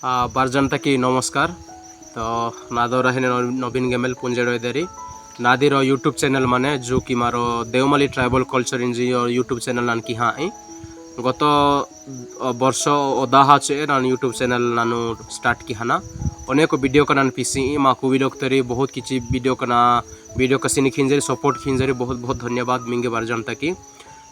बारजनता की नमस्कार। तो नादो रहे नवीन गेमेल पुंजेड़ देरी नादी रो यूट्यूब चैनल माने जो कि मारो देवमाली ट्राइबल कल्चर इन यूट्यूब चैनल नान की हाँ गत वर्ष ओदाहा चे नान यूट्यूब चैनल नानु स्टार्ट की हाना अनेक वीडियो का नान पीसी मा कुविलोक तरी बहुत किसी वीडियो कसिनी खिंजरी सपोर्ट खिंजरी बहुत बहुत धन्यवाद मिंगे बारजनता की।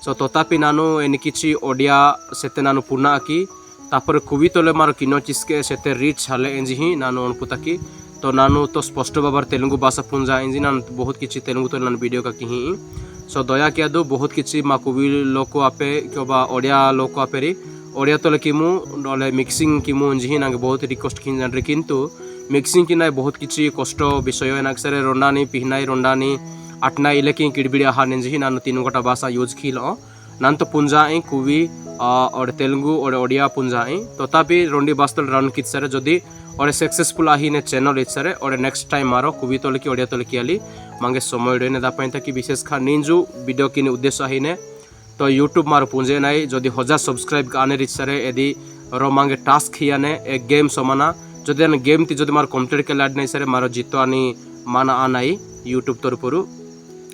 सो तथापि नानु एन किसी ओडिया सेते नानु पूर्णा की तापर कुबी तोले मारो किनो चिसके सेते रीच हाले एंजी ही नानु अनपुता की तो नानु तो स्पष्ट बाबर तेलुगु भाषा पुंजा एंजी नान बहुत किसी तेलुगु तो नान वीडियो का की ही सो दया किया दो बहुत किसी मा कुबी लोग को आपे क्यों ओडिया लोग को आपेरी ओडिया तोले किमु नले मिक्सिंग किमु एंजी ही नांगे बहुत रिक्वेस्ट खिंजन किंतु मिक्सिंग की ना बहुत किसी कष्ट विषय नाक सरे रोंडानी पिहनाई रोंडानी अटना इलेकी किड़बिड़ी आहा एंजी ही नानु तीन गोटा भाषा यूज खिलो नान तो पुंजा कुबी और तेलुगु और ओडिया पुंजा तथापि रोंडी बास्तल रन कित सरे जदि और सक्सेसफुल आही ने चैनल इच्छारे और नेक्स्ट टाइम मारो कुबी तोले की ओडिया तोले की आली मांगे समय डे ने दापाइन तक विशेष खा निंजु वीडियो की उद्देश्य आही ने तो यूट्यूब मारो पुंजे नाई जदि 1000 सब्सक्राइब का आने इच्छारे यदि रो मांगे टास्क ही आने एक गेम समाना जदि आने गेम ती जदि मारो कंप्लीट के लाड नहीं सरे मारो जितो आनी माना आनाई यूट्यूब तरपुरु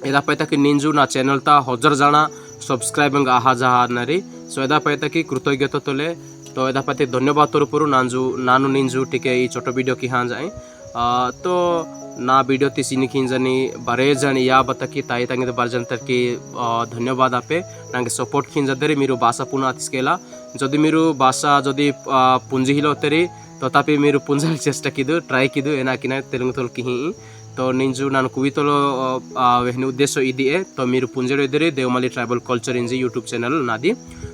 एदा पैता की निंजु ना चैनल ता 1000 जाना सब्सक्राइबिंग आहा जहा नारी सो एदा पैता की कृतज्ञता तोले तो एदा पैते धन्यवाद तरपुरु नानु निंजु टिके ई छोटो वीडियो की हाँ जाए तो ना वीडियो ती सिनी खिंजनी बारे जानी या बता की ताई तंगे तो बारजंतर की धन्यवाद आपे नांगे सपोर्ट खिंजदरे मीरू भाषा पुना तिस्केला जदि मीरू भाषा जदि पुंजी हिलो तेरी तथापि मीरू पुंजल चेष्टा किदु ट्राई किदु एना किना तेलुगु तोल की तो निंजु नान कुवितलो वेहनी उद्देश्य इदिए तो मीरू पुंजेडो इदरे देवमाली ट्राइबल कल्चर इंजी यूट्यूब चैनल नादी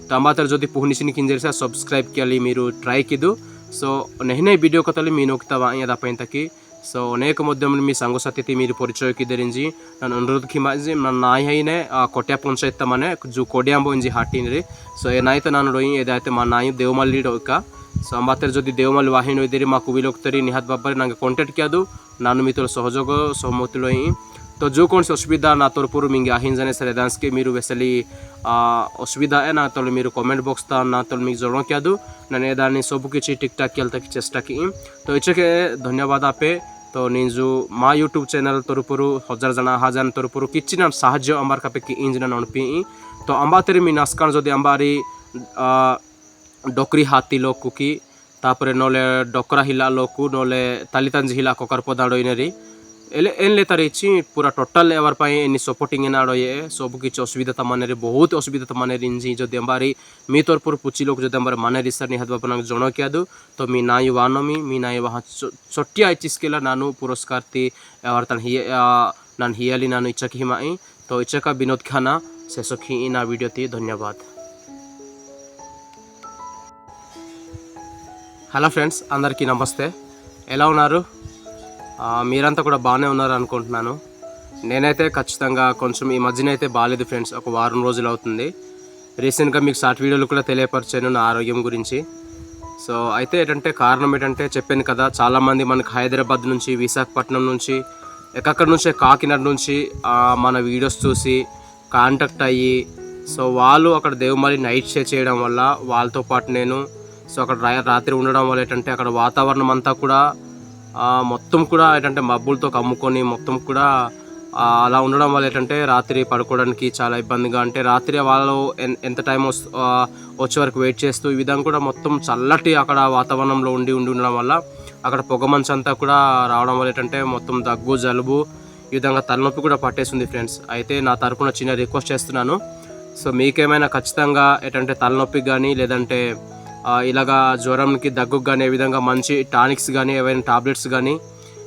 तो अमातर जदि पुहनिसिनी किंजरसा सब्सक्राइब कियाली मीरू ट्राई किदु सो नेहने वीडियो कतली मीनोक्ता वा या दापैन तकी सो अनेक मध्यम मी सांगो साथी मीरू परिचय किदरिंजी नान अनुरोध खिमाजी नाय हैने कोट्या पंचायत माने जो कोडियांबो इंजी हाटिनरे सो एनाइते नान रोई एदाइते मा नाय देवमाली डोका सो अमातर जदि देवमाली वाहिनी इदरे मा कुविलोक तरी निहात बाबर नांगे कांटेक्ट कियादु नानु मित्र सहयोग सहमति लई तो जो कौन सी असुविधा ना तरपुर मिंगे आहिन जाने सर डांस के मीरू वेसली असुविधा है ना तो मीरू कमेंट बॉक्स ता ना तो मिग जड़ो क्या दो नने दानी सब किसी टिक टाक किया तक चेष्टा की तो इच्छे के धन्यवाद आपे तो निंजु मा यूट्यूब चैनल तरपुर 1000 जना हाजान तरपुर किछि ना साहाय्य अमर कापे की इंजना ननपी तो अंबातेरी मी नास्कान जदि अंबारी डोकरी हाथी लोग कुकी तापरे नोले डोकरा हिला लोकु नोले तालितांज हिला कोकर पदाड़ो इनेरी एले एन लेतार इच्छी पूरा टोटल एवर पाई एनी सपोर्टिंग एनाड़ो ये सब किछि असुविधा माने बहुत असुविधा माने इंजी जदि अंबारी मी तरपुर पुची लोग जदि अंबार माने रिसर निहात बापना जणो कियादु तो मी नायु वानोमी मी नायु वहा छोटिया इचिस्केला नानु पुरस्कार ती एवर तन हिय नान हियाली नानु इच्छा की हिमाई तो इच्छा का विनोद खाना शेषखी ना वीडियो ती धन्यवाद। హలో ఫ్రెండ్స్ అందరికీ నమస్తే ఎలా ఉన్నారు మీరంతా కూడా బాగానే ఉన్నారు అనుకుంటున్నాను నేనైతే ఖచ్చితంగా కొంచెం ఈ మధ్యన అయితే బాలేదు ఫ్రెండ్స్ ఒక వారం రోజులు అవుతుంది రీసెంట్గా మీకు షార్ట్ వీడియోలు కూడా తెలియపరిచాను నా ఆరోగ్యం గురించి సో అయితే ఏంటంటే కారణం ఏంటంటే చెప్పాను కదా చాలామంది మనకు హైదరాబాద్ నుంచి విశాఖపట్నం నుంచి ఎక్కడి నుంచే కాకినాడ నుంచి మన వీడియోస్ చూసి కాంటాక్ట్ అయ్యి సో వాళ్ళు అక్కడ దేవమాలి నైట్ స్టే చేయడం వల్ల వాళ్ళతో పాటు నేను సో అక్కడ రాత్రి ఉండడం వల్ల ఏంటంటే అక్కడ వాతావరణం అంతా కూడా మొత్తం కూడా ఏంటంటే మబ్బులతో కమ్ముకొని మొత్తం కూడా అలా ఉండడం వల్ల ఏంటంటే రాత్రి పడుకోవడానికి చాలా ఇబ్బందిగా అంటే రాత్రి వాళ్ళు ఎంత టైం వచ్చే వరకు వెయిట్ చేస్తూ ఈ విధంగా కూడా మొత్తం చల్లటి అక్కడ వాతావరణంలో ఉండి ఉండడం వల్ల అక్కడ పొగ మంచు అంతా కూడా రావడం వల్ల ఏంటంటే మొత్తం దగ్గు జలుబు ఈ విధంగా తలనొప్పి కూడా పట్టేస్తుంది ఫ్రెండ్స్ అయితే నా తరపున చిన్న రిక్వెస్ట్ చేస్తున్నాను సో మీకేమైనా ఖచ్చితంగా ఏంటంటే తలనొప్పి కానీ లేదంటే ఇలాగా జ్వరంకి దగ్గుకు కానీ ఏ విధంగా మంచి టానిక్స్ కానీ ఏవైనా టాబ్లెట్స్ కానీ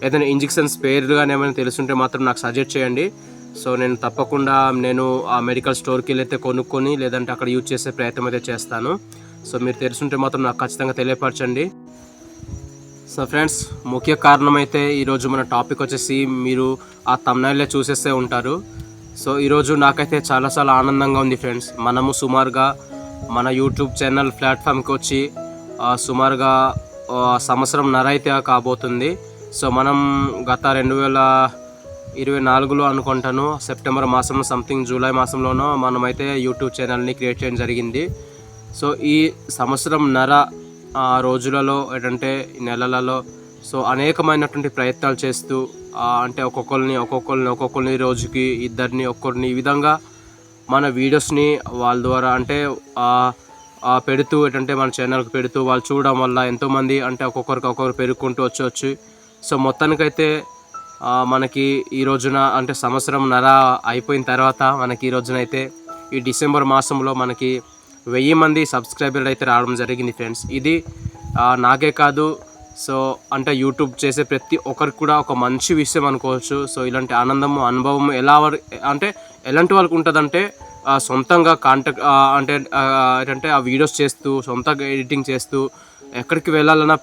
ఏదైనా ఇంజెక్షన్స్ పేర్లు కానీ ఏమైనా తెలుసుంటే మాత్రం నాకు సజెస్ట్ చేయండి సో నేను తప్పకుండా నేను ఆ మెడికల్ స్టోర్కి వెళ్ళైతే కొనుక్కొని లేదంటే అక్కడ యూజ్ చేసే ప్రయత్నం అయితే చేస్తాను సో మీరు తెలుసుంటే మాత్రం నాకు ఖచ్చితంగా తెలియపరచండి సో ఫ్రెండ్స్ ముఖ్య కారణం అయితే ఈరోజు మన టాపిక్ వచ్చేసి మీరు ఆ థంబ్నైల్లో చూసేస్తే ఉంటారు సో ఈరోజు నాకైతే చాలా ఆనందంగా ఉంది ఫ్రెండ్స్ మనము సుమారుగా మన యూట్యూబ్ ఛానల్ ప్లాట్ఫామ్కి వచ్చి సుమారుగా సంవత్సరంన్నర అయితే కాబోతుంది సో మనం గత 2024లో అనుకుంటాను సెప్టెంబర్ మాసంలో సంథింగ్ జూలై మాసంలోనో మనమైతే యూట్యూబ్ ఛానల్ని క్రియేట్ చేయడం జరిగింది సో ఈ సంవత్సరంన్నర రోజులలో ఏంటంటే నెలలలో సో అనేకమైనటువంటి ప్రయత్నాలు చేస్తూ అంటే ఒక్కొక్కరిని రోజుకి ఇద్దరిని ఒక్కరిని ఈ విధంగా మన వీడియోస్ని వాళ్ళ ద్వారా అంటే పెడుతూ ఏంటంటే మన ఛానల్కి పెడుతూ వాళ్ళు చూడడం వల్ల ఎంతోమంది అంటే ఒక్కొక్కరు పెరుగుకుంటూ వచ్చి సో మొత్తానికైతే మనకి ఈ రోజున అంటే సంవత్సరంన్నర అయిపోయిన తర్వాత మనకి ఈ రోజునైతే ఈ డిసెంబర్ మాసంలో మనకి 1000 మంది సబ్స్క్రైబర్లు అయితే రావడం జరిగింది ఫ్రెండ్స్. ఇది నాకే కాదు సో అంటే యూట్యూబ్ చేసే ప్రతి ఒక్కరికి కూడా ఒక మంచి విషయం అనుకోవచ్చు. సో ఇలాంటి ఆనందము అనుభవం అంటే ఎలాంటి వాళ్ళకి ఉంటుందంటే సొంతంగా ఏంటంటే ఆ వీడియోస్ చేస్తూ సొంతంగా ఎడిటింగ్ చేస్తూ ఎక్కడికి వెళ్ళాలన్నా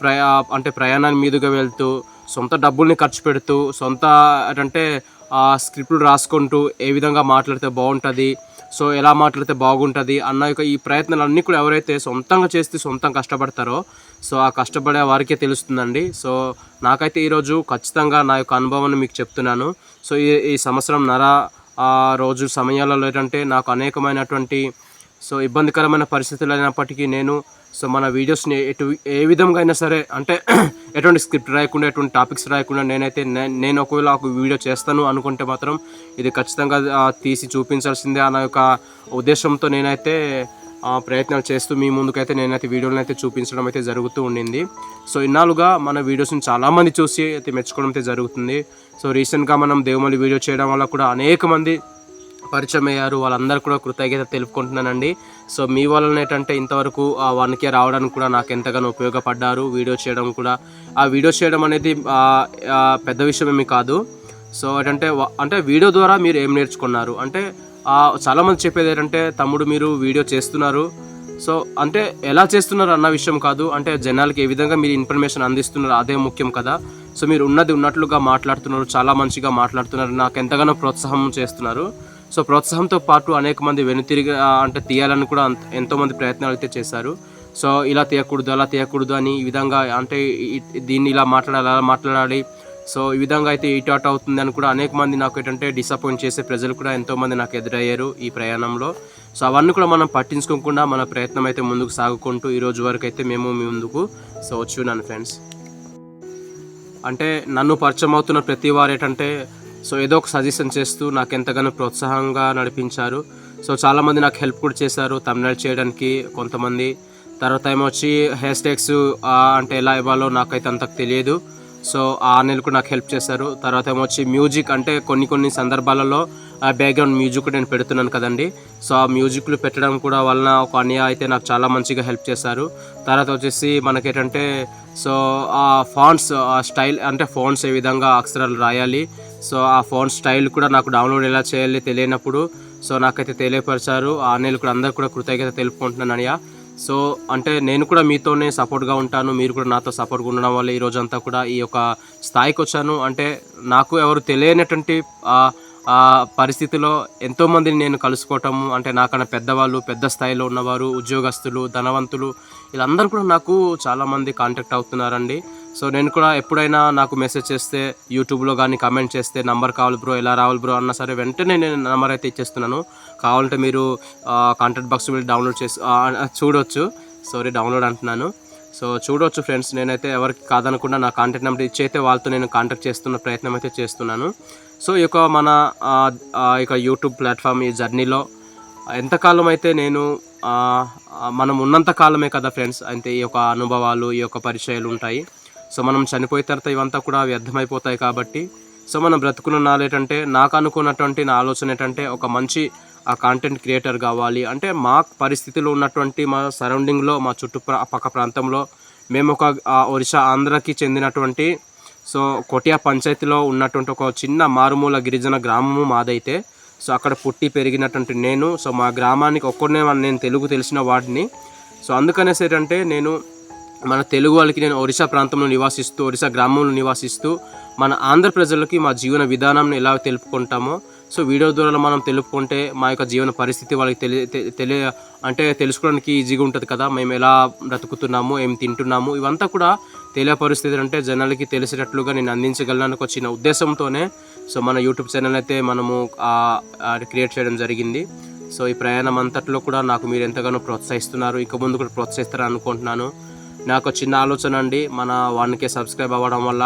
ప్రయాణాన్ని మీదుగా వెళ్తూ సొంత డబ్బుల్ని ఖర్చు పెడుతూ సొంత ఏంటంటే స్క్రిప్ట్లు రాసుకుంటూ ఏ విధంగా మాట్లాడితే బాగుంటుంది సో ఎలా మాట్లాడితే బాగుంటుంది అన్న ఈ ప్రయత్నాలన్నీ కూడా ఎవరైతే సొంతంగా చేస్తే సొంతంగా కష్టపడతారో సో ఆ కష్టపడే వారికే తెలుస్తుందండి. సో నాకైతే ఈరోజు ఖచ్చితంగా నా యొక్క అనుభవాన్ని మీకు చెప్తున్నాను. సో ఈ సంవత్సరంన్నర రోజు సమయాలలో ఏంటంటే నాకు అనేకమైనటువంటి సో ఇబ్బందికరమైన పరిస్థితులు అయినప్పటికీ నేను సో మన వీడియోస్ని ఏ విధంగా అయినా సరే అంటే ఎటువంటి స్క్రిప్ట్ రాయకుండా ఎటువంటి టాపిక్స్ రాయకుండా నేను ఒకవేళ ఒక వీడియో చేస్తాను అనుకుంటే మాత్రం ఇది ఖచ్చితంగా తీసి చూపించాల్సిందే అన్న యొక్క ఉద్దేశంతో నేనైతే ప్రయత్నాలు చేస్తూ మీ ముందుకైతే నేనైతే వీడియోలను అయితే చూపించడం అయితే జరుగుతూ ఉండింది. సో ఇన్నాళ్ళుగా మన వీడియోస్ని చాలామంది చూసి అయితే మెచ్చుకోవడం అయితే జరుగుతుంది. సో రీసెంట్గా మనం దేవమల్లి వీడియో చేయడం వల్ల కూడా అనేక మంది పరిచయం అయ్యారు. వాళ్ళందరూ కూడా కృతజ్ఞత తెలుపుకుంటున్నానండి. సో మీ వలన ఏంటంటే ఇంతవరకు 1K రావడానికి కూడా నాకు ఎంతగానో ఉపయోగపడ్డారు. వీడియో చేయడం కూడా ఆ వీడియో చేయడం అనేది పెద్ద విషయం ఏమీ కాదు. సో అంటే వీడియో ద్వారా మీరు ఏం నేర్చుకున్నారు అంటే చాలామంది చెప్పేది ఏంటంటే తమ్ముడు మీరు వీడియో చేస్తున్నారు సో అంటే ఎలా చేస్తున్నారు అన్న విషయం కాదు, అంటే జనాలకి ఏ విధంగా మీరు ఇన్ఫర్మేషన్ అందిస్తున్నారు అదే ముఖ్యం కదా. సో మీరు ఉన్నట్లుగా మాట్లాడుతున్నారు, చాలా మంచిగా మాట్లాడుతున్నారు, నాకు ఎంతగానో ప్రోత్సాహం చేస్తున్నారు. సో ప్రోత్సాహంతో పాటు అనేక మంది వెనుతిరిగి అంటే తీయాలని కూడా ఎంతోమంది ప్రయత్నాలు అయితే చేశారు. సో ఇలా తీయకూడదు అలా తీయకూడదు అని ఈ విధంగా అంటే దీన్ని ఇలా మాట్లాడాలి అలా మాట్లాడాలి సో ఈ విధంగా అయితే ఇటు అటు అవుతుంది అని కూడా అనేక మంది నాకు ఏంటంటే డిసప్పాయింట్ చేసే ప్రజలు కూడా ఎంతోమంది నాకు ఎదురయ్యారు ఈ ప్రయాణంలో. సో అవన్నీ కూడా మనం పట్టించుకోకుండా మన ప్రయత్నం అయితే ముందుకు సాగుకుంటూ ఈ రోజు వరకు అయితే మేము మీ ముందుకు సో వచ్చున్నాను ఫ్రెండ్స్. అంటే నన్ను పరిచయం అవుతున్న ప్రతి వారు ఏంటంటే సో ఏదో ఒక సజెషన్ చేస్తూ నాకు ఎంతగానో ప్రోత్సాహంగా నడిపించారు. సో చాలామంది నాకు హెల్ప్ కూడా చేశారు thumbnail చేయడానికి కొంతమంది. తర్వాత ఏమొచ్చి హ్యాష్ ట్యాగ్స్ అంటే ఎలా ఇవ్వాలో నాకైతే అంతకు తెలియదు. సో ఆ అన్నలు కూడా నాకు హెల్ప్ చేశారు. తర్వాత ఏమొచ్చి మ్యూజిక్ అంటే కొన్ని సందర్భాలలో బ్యాక్గ్రౌండ్ మ్యూజిక్ కూడా నేను పెడుతున్నాను కదండి. సో ఆ మ్యూజిక్లు పెట్టడం కూడా వలన ఒక అన్నయ్య అయితే నాకు చాలా మంచిగా హెల్ప్ చేశారు. తర్వాత వచ్చేసి మనకేంటంటే సో ఆ ఫాంట్స్ స్టైల్ అంటే ఫాంట్స్ ఏ విధంగా అక్షరాలు రాయాలి సో ఆ ఫోన్ స్టైల్ కూడా నాకు డౌన్లోడ్ ఎలా చేయాలి తెలియనప్పుడు సో నాకైతే తెలియపరిచారు. ఆ అన్నయ్యలు కూడా అందరు కూడా కృతజ్ఞత తెలుపుకుంటున్నాను అన్నయ్య. సో అంటే నేను కూడా మీతోనే సపోర్ట్గా ఉంటాను, మీరు కూడా నాతో సపోర్ట్గా ఉండడం వల్ల ఈరోజంతా కూడా ఈ యొక్క స్థాయికి వచ్చాను. అంటే నాకు ఎవరు తెలియనటువంటి పరిస్థితిలో ఎంతోమందిని నేను కలుసుకోవటము అంటే నాకన్నా పెద్దవాళ్ళు, పెద్ద స్థాయిలో ఉన్నవారు, ఉద్యోగస్తులు, ధనవంతులు వీళ్ళందరూ కూడా నాకు చాలామంది కాంటాక్ట్ అవుతున్నారండి. సో నేను కూడా ఎప్పుడైనా నాకు మెసేజ్ చేస్తే యూట్యూబ్లో కానీ కమెంట్ చేస్తే నంబర్ కావాలి బ్రో ఎలా రావాలి బ్రో అన్నా సరే వెంటనే నేను నెంబర్ అయితే ఇచ్చేస్తున్నాను. కావాలంటే మీరు కాంటాక్ట్ బాక్స్ వెళ్ళి డౌన్లోడ్ చేసి చూడవచ్చు. డౌన్లోడ్ అంటున్నాను. సో చూడవచ్చు ఫ్రెండ్స్, నేనైతే ఎవరికి కాదనకుండా నా కాంటాక్ట్ నెంబర్ ఇచ్చి అయితే వాళ్ళతో నేను కాంటాక్ట్ చేస్తున్న ప్రయత్నం అయితే చేస్తున్నాను. సో ఈ యొక్క మన యూట్యూబ్ ప్లాట్ఫామ్ ఈ జర్నీలో ఎంతకాలం అయితే నేను మనం ఉన్నంత కాలమే కదా ఫ్రెండ్స్ అంటే ఈ యొక్క అనుభవాలు ఈ యొక్క పరిచయాలు ఉంటాయి. సో మనం చనిపోయిన తర్వాత ఇవంతా కూడా వ్యర్థమైపోతాయి కాబట్టి సో మనం బ్రతుకున్న నాలు ఏంటంటే నాకు అనుకున్నటువంటి నా ఆలోచన ఏంటంటే ఒక మంచి కాంటెంట్ క్రియేటర్ కావాలి. అంటే మా పరిస్థితిలో ఉన్నటువంటి మా సరౌండింగ్లో మా పక్క ప్రాంతంలో మేము ఒక ఒరిస్సా ఆంధ్రాకి చెందినటువంటి సో కొటియా పంచాయతీలో ఉన్నటువంటి ఒక చిన్న మారుమూల గిరిజన గ్రామము మాదైతే. సో అక్కడ పుట్టి పెరిగినటువంటి నేను సో మా గ్రామానికి ఒక్కడనే నేను తెలుగు తెలిసిన వాటిని. సో అందుకనేసి ఏంటంటే నేను మన తెలుగు వాళ్ళకి నేను ఒరిస్సా ప్రాంతంలో నివాసిస్తూ ఒరిస్సా గ్రామంలో నివాసిస్తూ మన ఆంధ్ర ప్రజలకి మా జీవన విధానం ఎలా తెలుపుకుంటామో సో వీడియో ద్వారా మనం తెలుపుకుంటే మా యొక్క జీవన పరిస్థితి వాళ్ళకి తెలుసుకోవడానికి ఈజీగా ఉంటుంది కదా. మేము ఎలా బ్రతుకుతున్నాము, ఏం తింటున్నాము ఇవంతా కూడా తెలియపరిస్థితి అంటే జనాలకి తెలిసేటట్లుగా నేను అందించగలను వచ్చిన ఉద్దేశంతోనే సో మన యూట్యూబ్ ఛానల్ అయితే మనము క్రియేట్ చేయడం జరిగింది. సో ఈ ప్రయాణం అంతట్లో కూడా నాకు మీరు ఎంతగానో ప్రోత్సహిస్తున్నారు, ఇక ముందు కూడా ప్రోత్సహిస్తారని అనుకుంటున్నాను. నాకు చిన్న ఆలోచన అండి, మన 1K సబ్స్క్రైబ్ అవ్వడం వల్ల.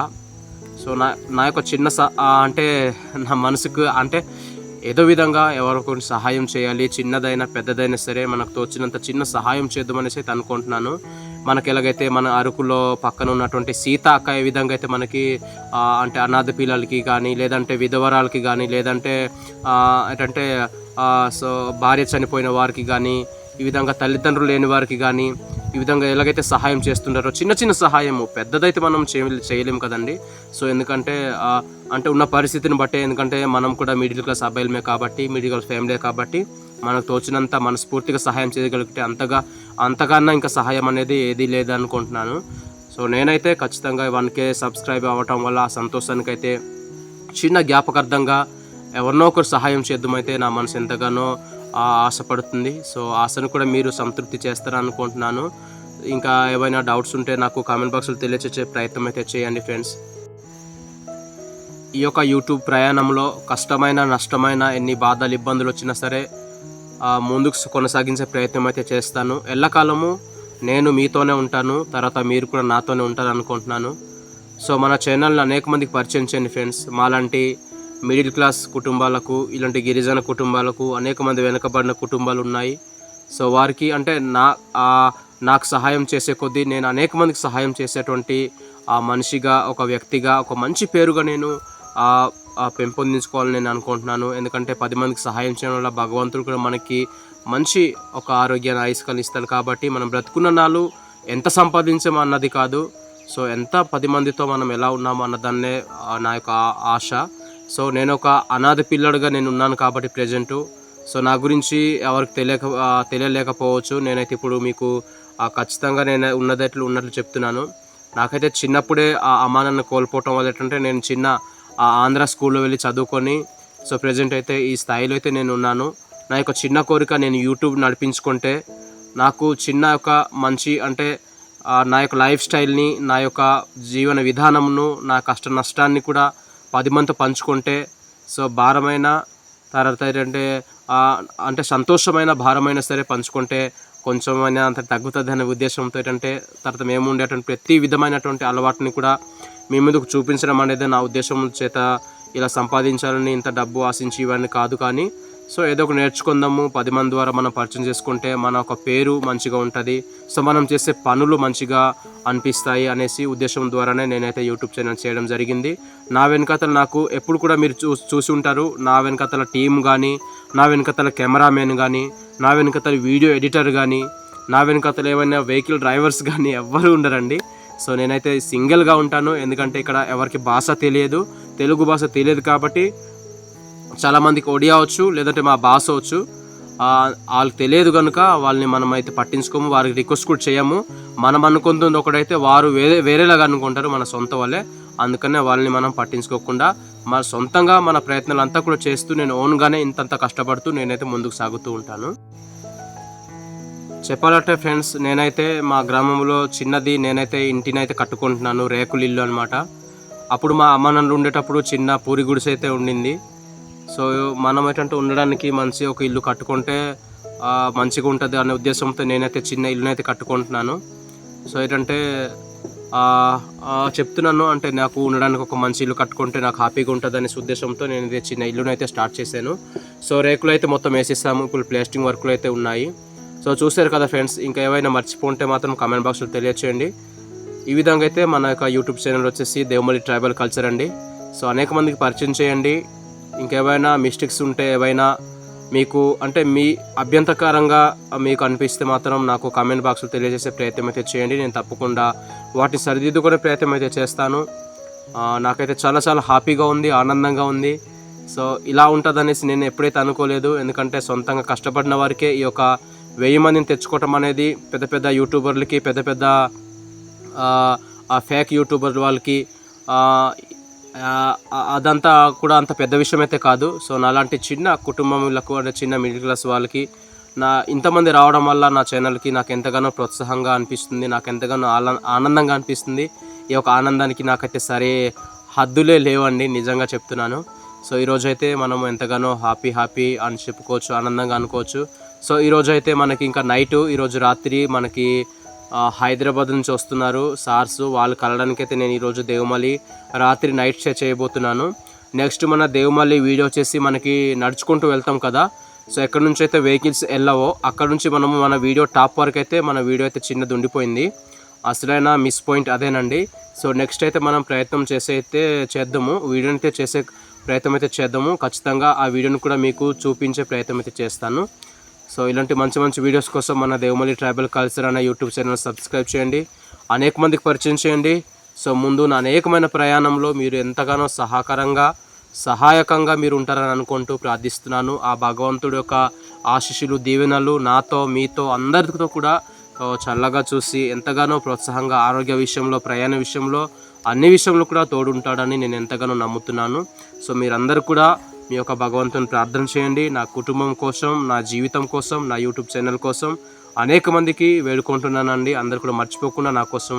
సో నా యొక్క చిన్న అంటే నా మనసుకు అంటే ఏదో విధంగా ఎవరికో సహాయం చేయాలి, చిన్నదైనా పెద్దదైనా సరే మనకు తోచినంత చిన్న సహాయం చేద్దామనేసి అయితే అనుకుంటున్నాను. మనకి ఎలాగైతే మన అరకులో పక్కన ఉన్నటువంటి సీత అక్క ఏ విధంగా అయితే మనకి అంటే అనాథ పిల్లలకి కానీ, లేదంటే విధవరాలకి కానీ, లేదంటే ఏంటంటే సో భార్య చనిపోయిన వారికి కానీ, ఈ విధంగా తల్లిదండ్రులు లేని వారికి కానీ, ఈ విధంగా ఎలాగైతే సహాయం చేస్తుంటారో చిన్న చిన్న సహాయము, పెద్దదైతే మనం చేయలేము కదండి. సో ఎందుకంటే అంటే ఉన్న పరిస్థితిని బట్టే, ఎందుకంటే మనం కూడా మిడిల్ క్లాస్ అబ్బాయిలమే కాబట్టి, మిడిల్ క్లాస్ ఫ్యామిలీ కాబట్టి మనకు తోచినంత మనస్ఫూర్తిగా సహాయం చేయగలిగితే అంతకన్నా ఇంకా సహాయం అనేది ఏది లేదనుకుంటున్నాను. సో నేనైతే ఖచ్చితంగా 1K సబ్స్క్రైబ్ అవ్వటం వల్ల ఆ సంతోషానికైతే చిన్న జ్ఞాపకార్థంగా ఎవరినో ఒకరు సహాయం చేద్దామైతే నా మనసు ఎంతగానో ఆశపడుతుంది. సో ఆశను కూడా మీరు సంతృప్తి చేస్తారనుకుంటున్నాను. ఇంకా ఏవైనా డౌట్స్ ఉంటే నాకు కామెంట్ బాక్స్లో తెలియచేసే ప్రయత్నం అయితే చేయండి ఫ్రెండ్స్. ఈ యొక్క యూట్యూబ్ ప్రయాణంలో కష్టమైన నష్టమైన ఎన్ని బాధలు ఇబ్బందులు వచ్చినా సరే ముందుకు కొనసాగించే ప్రయత్నం అయితే చేస్తాను. ఎల్లకాలము నేను మీతోనే ఉంటాను, తర్వాత మీరు కూడా నాతోనే ఉంటారు అనుకుంటున్నాను. సో మన ఛానల్ని అనేక మందికి పరిచయం చేయండి ఫ్రెండ్స్. మాలాంటి మిడిల్ క్లాస్ కుటుంబాలకు, ఇలాంటి గిరిజన కుటుంబాలకు, అనేక మంది వెనుకబడిన కుటుంబాలు ఉన్నాయి. సో వారికి అంటే నాకు సహాయం చేసే కొద్దీ నేను అనేక మందికి సహాయం చేసేటువంటి మనిషిగా, ఒక వ్యక్తిగా, ఒక మంచి పేరుగా నేను పెంపొందించుకోవాలని నేను అనుకుంటున్నాను. ఎందుకంటే 10 మందికి సహాయం చేయడం వల్ల భగవంతుడు కూడా మనకి మంచి ఒక ఆరోగ్యాన్ని ఆయుష్కాన్ని ఇస్తాడు. కాబట్టి మనం బ్రతుకున్న నాళ్ళు ఎంత సంపాదించామో అన్నది కాదు, సో ఎంత 10 మందితో మనం ఎలా ఉన్నామో అన్నదాన్నే నా యొక్క ఆశ. సో నేను ఒక అనాథ పిల్లడుగా నేను ఉన్నాను కాబట్టి ప్రజెంటు. సో నా గురించి ఎవరికి తెలియలేకపోవచ్చు. నేనైతే ఇప్పుడు మీకు ఖచ్చితంగా నేను ఉన్నట్లు చెప్తున్నాను. నాకైతే చిన్నప్పుడే ఆ అమ్మానాన్ని కోల్పోవటం వల్ల ఏంటంటే నేను చిన్న ఆంధ్ర స్కూల్లో వెళ్ళి చదువుకొని సో ప్రజెంట్ అయితే ఈ స్థాయిలో అయితే నేను ఉన్నాను. నా యొక్క చిన్న కోరిక, నేను యూట్యూబ్ నడిపించుకుంటే నాకు చిన్న యొక్క మంచి అంటే నా యొక్క లైఫ్ స్టైల్ని, నా యొక్క జీవన విధానంను, నా కష్ట నష్టాన్ని కూడా 10 మందితో పంచుకుంటే సో భారమైన తర్వాత ఏంటంటే అంటే సంతోషమైన భారమైనా సరే పంచుకుంటే కొంచెమైనా అంత తగ్గుతుంది అనే ఉద్దేశంతో ఏంటంటే తర్వాత మేము ఉండేటువంటి ప్రతి విధమైనటువంటి అలవాటుని కూడా మీ ముందుకు చూపించడం అనేది నా ఉద్దేశం చేత ఇలా సంపాదించాలని ఇంత డబ్బు ఆశించి ఇవన్నీ కాదు. కానీ సో ఏదో ఒక నేర్చుకుందాము, 10 మంది ద్వారా మనం పరిచయం చేసుకుంటే మన ఒక పేరు మంచిగా ఉంటుంది, సో మనం చేసే పనులు మంచిగా అనిపిస్తాయి అనేసి ఉద్దేశం ద్వారానే నేనైతే యూట్యూబ్ ఛానల్ చేయడం జరిగింది. నా వెనకతల నాకు ఎప్పుడు కూడా మీరు చూసి ఉంటారు, నా వెనకతల టీం కానీ, నా వెనకతల కెమెరామెన్ కానీ, నా వెనకతల వీడియో ఎడిటర్ కానీ, నా వెనకతల ఏమైనా వెహికల్ డ్రైవర్స్ కానీ ఎవ్వరూ ఉండరండి. సో నేనైతే సింగిల్గా ఉంటాను. ఎందుకంటే ఇక్కడ ఎవరికి భాష తెలియదు, తెలుగు భాష తెలియదు కాబట్టి చాలామందికి ఒడియా వచ్చు, లేదంటే మా భాష వచ్చు, వాళ్ళకి తెలియదు కనుక వాళ్ళని మనం అయితే పట్టించుకోము, వారికి రిక్వెస్ట్ కూడా చేయము. మనం అనుకుంటుంది ఒకటైతే వారు వేరేలాగా అనుకుంటారు మన సొంత వాళ్ళే. అందుకనే వాళ్ళని మనం పట్టించుకోకుండా మన సొంతంగా మన ప్రయత్నాలు అంతా కూడా చేస్తూ నేను ఓన్గానే ఇంతంత కష్టపడుతూ నేనైతే ముందుకు సాగుతూ ఉంటాను. చెప్పాలంటే ఫ్రెండ్స్, నేనైతే మా గ్రామంలో చిన్నది నేనైతే ఇంటినైతే కట్టుకుంటున్నాను, రేకుల ఇల్లు అనమాట. అప్పుడు మా అమ్మ నాన్న ఉండేటప్పుడు చిన్న పూరి గుడిసె అయితే ఉండింది. సో మనం ఏంటంటే ఉండడానికి మంచి ఒక ఇల్లు కట్టుకుంటే మంచిగా ఉంటుంది అనే ఉద్దేశంతో నేనైతే చిన్న ఇల్లునైతే కట్టుకుంటున్నాను. సో ఏంటంటే చెప్తున్నాను అంటే నాకు ఉండడానికి ఒక మంచి ఇల్లు కట్టుకుంటే నాకు హ్యాపీగా ఉంటుంది అనే ఉద్దేశంతో నేను ఇదే చిన్న ఇల్లునైతే స్టార్ట్ చేశాను. సో రేకులు అయితే మొత్తం వేసేసాము, ఇప్పుడు ప్లాస్టింగ్ వర్కులు అయితే ఉన్నాయి. సో చూసారు కదా ఫ్రెండ్స్, ఇంకా ఏమైనా మర్చిపోతే మాత్రం కామెంట్ బాక్స్లో తెలియచేయండి. ఈ విధంగా అయితే మన యొక్క యూట్యూబ్ ఛానల్ వచ్చేసి దేవమల్లి ట్రైబల్ కల్చర్ అండి. సో అనేక మందికి పరిచయం చేయండి. ఇంకేమైనా మిస్టేక్స్ ఉంటే ఏవైనా మీకు అంటే మీ అభ్యంతరకరంగా మీకు అనిపిస్తే మాత్రం నాకు కామెంట్ బాక్స్లో తెలియజేసే ప్రయత్నం అయితే చేయండి. నేను తప్పకుండా వాటిని సరిదిద్దుకునే ప్రయత్నం అయితే చేస్తాను. నాకైతే చాలా చాలా హ్యాపీగా ఉంది, ఆనందంగా ఉంది. సో ఇలా ఉంటుందనేసి నేను ఎప్పుడైతే అనుకోలేదు. ఎందుకంటే సొంతంగా కష్టపడిన వారికే ఈ యొక్క 1000 మందిని తెచ్చుకోవటం అనేది పెద్ద పెద్ద యూట్యూబర్లకి, పెద్ద పెద్ద ఫేక్ యూట్యూబర్ వాళ్ళకి అదంతా కూడా అంత పెద్ద విషయం అయితే కాదు. సో నాలాంటి చిన్న కుటుంబంలకు అంటే చిన్న మిడిల్ క్లాస్ వాళ్ళకి ఇంతమంది రావడం వల్ల నా ఛానల్కి నాకు ఎంతగానో ప్రోత్సాహంగా అనిపిస్తుంది, నాకు ఎంతగానో ఆనందంగా అనిపిస్తుంది. ఈ యొక్క ఆనందానికి నాకైతే సరే హద్దులే లేవండి, నిజంగా చెప్తున్నాను. సో ఈరోజైతే మనం ఎంతగానో హ్యాపీ అని చెప్పుకోవచ్చు, ఆనందంగా అనుకోవచ్చు. సో ఈరోజు అయితే మనకి ఇంకా నైటు, ఈరోజు రాత్రి మనకి హైదరాబాద్ నుంచి వస్తున్నారు సార్స్. వాళ్ళు కలవడానికైతే నేను ఈరోజు దేవమల్లి రాత్రి నైట్ స్టే చేయబోతున్నాను. నెక్స్ట్ మన దేవమల్లి వీడియో వచ్చేసి మనకి నడుచుకుంటూ వెళ్తాం కదా, సో ఎక్కడి నుంచి అయితే వెహికల్స్ వెళ్ళవో అక్కడ నుంచి మనము మన వీడియో టాప్ వరకు అయితే మన వీడియో అయితే చిన్నది ఉండిపోయింది. అసలైన మిస్ పాయింట్ అదేనండి. సో నెక్స్ట్ అయితే మనం ప్రయత్నం చేద్దాము, వీడియోని అయితే చేసే ప్రయత్నం అయితే చేద్దాము. ఖచ్చితంగా ఆ వీడియోని కూడా మీకు చూపించే ప్రయత్నం అయితే చేస్తాను. సో ఇలాంటి మంచి మంచి వీడియోస్ కోసం మన దేవమల్లి ట్రైబల్ కల్చర్ అనే యూట్యూబ్ ఛానల్ సబ్స్క్రైబ్ చేయండి, అనేక మందికి పరిచయం చేయండి. సో ముందు నా అనేకమైన ప్రయాణంలో మీరు ఎంతగానో సహాయకంగా మీరు ఉంటారని అనుకుంటూ ప్రార్థిస్తున్నాను. ఆ భగవంతుడి యొక్క ఆశీస్సులు దీవెనలు నాతో మీతో అందరితో కూడా చల్లగా చూసి ఎంతగానో ప్రోత్సాహంగా ఆరోగ్య విషయంలో, ప్రయాణ విషయంలో, అన్ని విషయంలో కూడా తోడుంటాడని నేను ఎంతగానో నమ్ముతున్నాను. సో మీరందరూ కూడా మీ యొక్క భగవంతుని ప్రార్థన చేయండి. నా కుటుంబం కోసం, నా జీవితం కోసం, నా యూట్యూబ్ ఛానల్ కోసం అనేక మందికి వేడుకుంటున్నానండి. అందరు కూడా మర్చిపోకుండా నా కోసం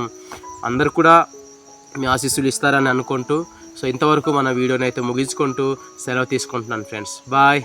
అందరు కూడా మీ ఆశీస్సులు ఇస్తారని అనుకుంటూ, సో ఇంతవరకు మన వీడియోని అయితే ముగించుకుంటూ సెలవు తీసుకుంటున్నాను ఫ్రెండ్స్. బాయ్.